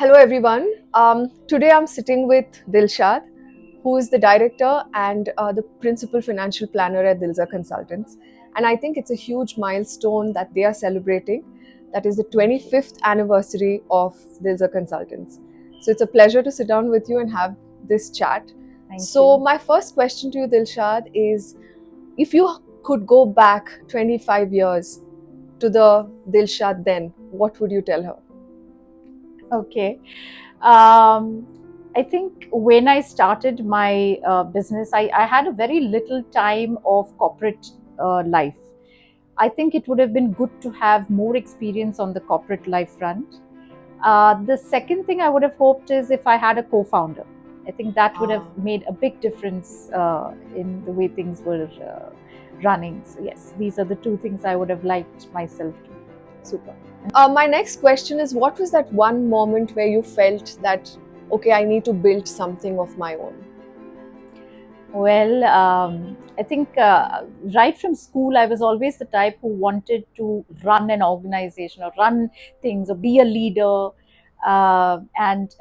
Hello everyone. Today I'm sitting with Dilshad, who is the director and the principal financial planner at Dilzer Consultants. And I think it's a huge milestone that they are celebrating. That is the 25th anniversary of Dilzer Consultants. So it's a pleasure to sit down with you and have this chat. Thank So you. my first question to you, Dilshad, is if you could go back 25 years to the Dilshad then, what would you tell her? Okay. Um, I think when I started my business, I had a very little time of corporate life. I think it would have been good to have more experience on the corporate life front. The second thing I would have hoped is if I had a co founder. I think that would have made a big difference in the way things were running. So, yes, these are the two things I would have liked myself to. Super. My next question is, what was that one moment where you felt that, okay, I need to build something of my own? Well, I think right from school, I was always the type who wanted to run an organization or run things or be a leader. And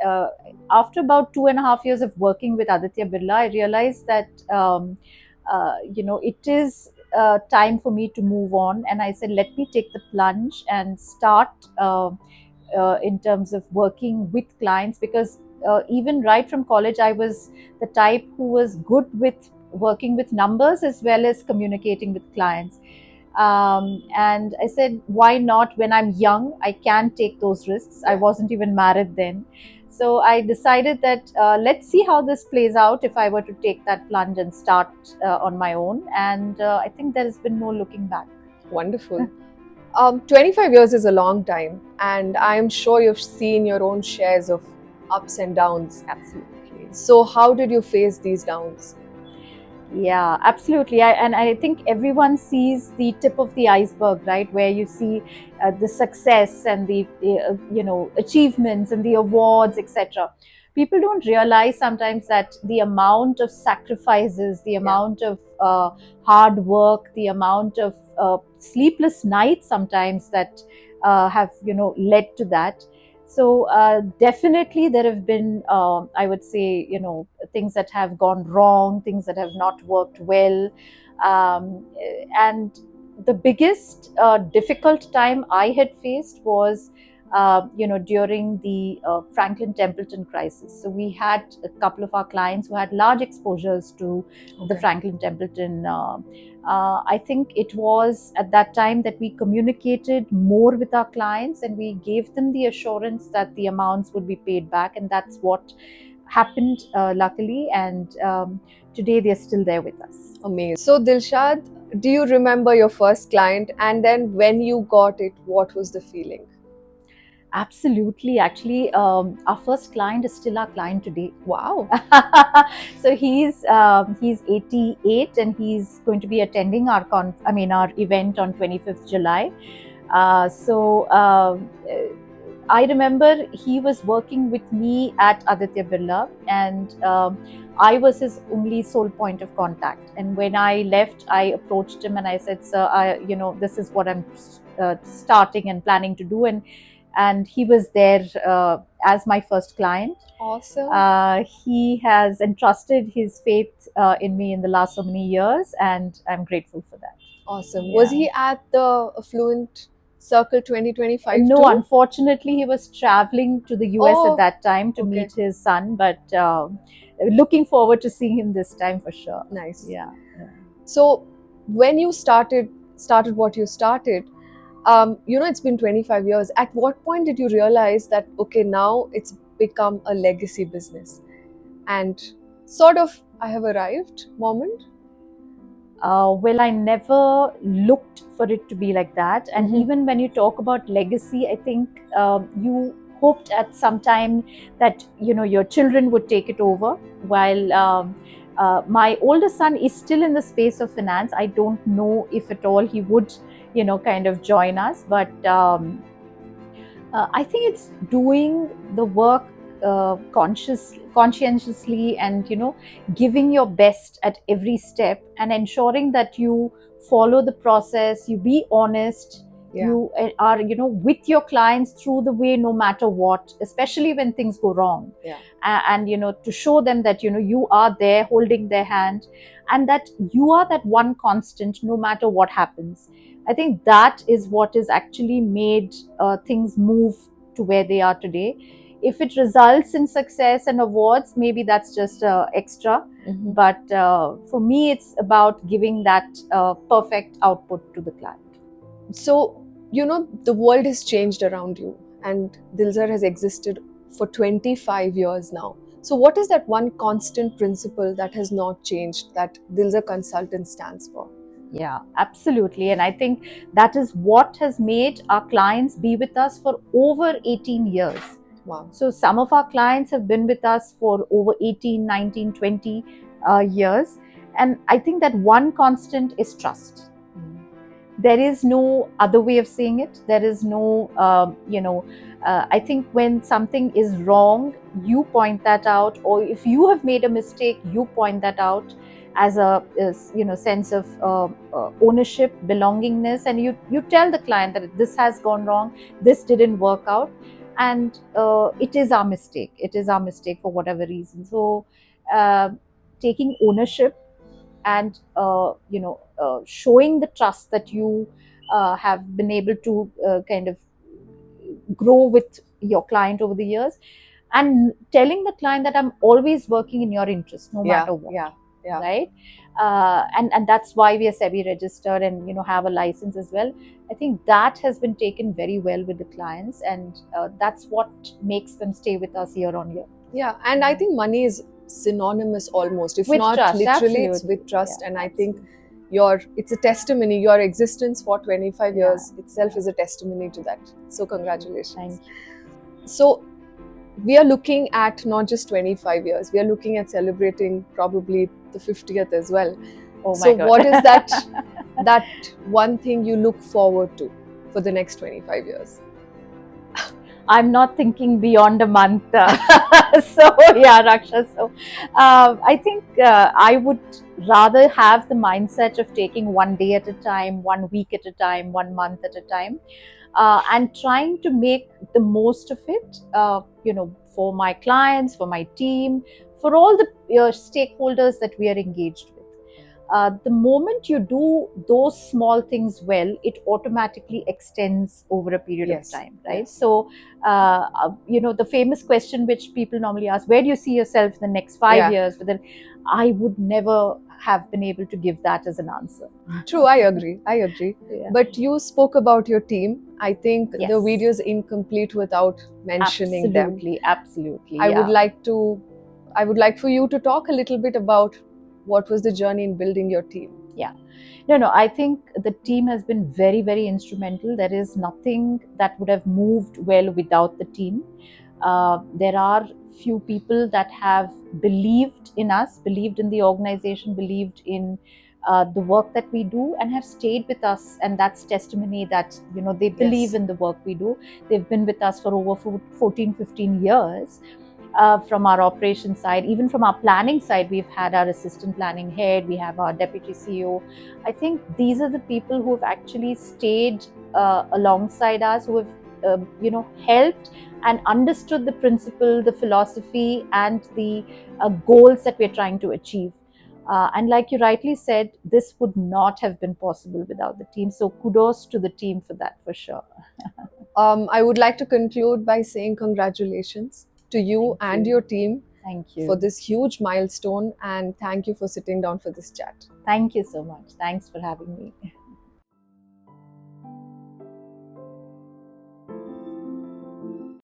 after about 2.5 years of working with Aditya Birla, I realized that, it is time for me to move on. And I said, let me take the plunge and start in terms of working with clients because even right from college, I was the type who was good with working with numbers as well as communicating with clients. And I said, why not? When I'm young, I can take those risks. I wasn't even married then. So I decided that let's see how this plays out if I were to take that plunge and start on my own. And I think there has been no looking back. Wonderful. 25 years is a long time, and I'm sure you've seen your own shares of ups and downs. Absolutely. So, how did you face these downs? Yeah, absolutely. And I think everyone sees the tip of the iceberg, right? Where you see the success and the achievements and the awards, etc. People don't realize sometimes that the amount of sacrifices, the amount of hard work, the amount of sleepless nights sometimes that have led to that. So definitely there have been, I would say, things that have gone wrong, things that have not worked well. And the biggest difficult time I had faced was, during the Franklin Templeton crisis. So we had a couple of our clients who had large exposures to the Franklin Templeton. I think it was at that time that we communicated more with our clients and we gave them the assurance that the amounts would be paid back. And that's what happened, luckily. And today they're still there with us. Amazing. So, Dilshad, do you remember your first client? And then when you got it, what was the feeling? Absolutely. Actually, our first client is still our client today. Wow. So he's 88 and he's going to be attending our our event on 25th July. I remember he was working with me at Aditya Birla, and I was his only sole point of contact. And when I left, I approached him and I said, "Sir, this is what I'm starting and planning to do." And he was there as my first client. Awesome. He has entrusted his faith in me in the last so many years, and I'm grateful for that. Awesome. Yeah. Was he at the Affluent Circle 2025 No, too? unfortunately, he was traveling to the US Oh, at that time to meet his son, but looking forward to seeing him this time for sure. Nice. Yeah. So, when you started what you started, it's been 25 years. At what point did you realize that, okay, now it's become a legacy business? And sort of, I have arrived moment? Well, I never looked for it to be like that. And even when you talk about legacy, I think you hoped at some time that your children would take it over. While my older son is still in the space of finance, I don't know if at all he would kind of join us. But I think it's doing the work conscientiously, and giving your best at every step and ensuring that you follow the process, you be honest, Yeah. You are, with your clients through the way, no matter what, especially when things go wrong. Yeah. And to show them that you are there holding their hand, and that you are that one constant no matter what happens. I think that is what has actually made things move to where they are today. If it results in success and awards, maybe that's just extra. Mhm. But for me, it's about giving that perfect output to the client. So, the world has changed around you, and Dilzer has existed for 25 years now. So, what is that one constant principle that has not changed that Dilzer Consultant stands for? Yeah, absolutely. And I think that is what has made our clients be with us for over 18 years. Wow. So some of our clients have been with us for over 18, 19, 20 years. And I think that one constant is trust. There is no other way of saying it. There is no, I think when something is wrong, you point that out, or if you have made a mistake, you point that out as a sense of ownership, belongingness, and you tell the client that this has gone wrong, this didn't work out, and it is our mistake. It is our mistake for whatever reason. So taking ownership and showing the trust that you have been able to kind of grow with your client over the years, and telling the client that I'm always working in your interest no matter what. Yeah. Right. And that's why we are SEBI registered and have a license as well. I think that has been taken very well with the clients, and that's what makes them stay with us year on year. Yeah, and I think money is synonymous almost, if With not trust, literally, it's absolutely. with trust. Yeah, And I absolutely. think it's a testimony. Your existence for 25 Yeah. years itself is a testimony to that. So congratulations. Thank you. So we are looking at not just 25 years, we are looking at celebrating probably the 50th as well. Oh So my God. what is that one thing you look forward to for the next 25 years? I'm not thinking beyond a month. So yeah, Raksha. So I think I would rather have the mindset of taking one day at a time, 1 week at a time, 1 month at a time, and trying to make the most of it. For my clients, for my team, for all the stakeholders that we are engaged with. The moment you do those small things well, it automatically extends over a period of time, right? Yes. So, the famous question which people normally ask, where do you see yourself in the next 5 years? But then I would never have been able to give that as an answer. True, I agree. Yeah. But you spoke about your team. I think Yes. the video is incomplete without mentioning them. Absolutely. I would like for you to talk a little bit about what was the journey in building your team. Yeah. No, I think the team has been very, very instrumental. There is nothing that would have moved well without the team. There are few people that have believed in us, believed in the organization, believed in the work that we do, and have stayed with us. And that's testimony that, they believe in the work we do. They've been with us for over 14, 15 years. From our operations side, even from our planning side, we've had our assistant planning head, we have our deputy CEO. I think these are the people who have actually stayed alongside us, who have helped and understood the principle, the philosophy, and the goals that we're trying to achieve. And like you rightly said, this would not have been possible without the team. So kudos to the team for that, for sure. I would like to conclude by saying congratulations to you and your team. Thank you for this huge milestone, and thank you for sitting down for this chat. Thank you so much. Thanks for having me.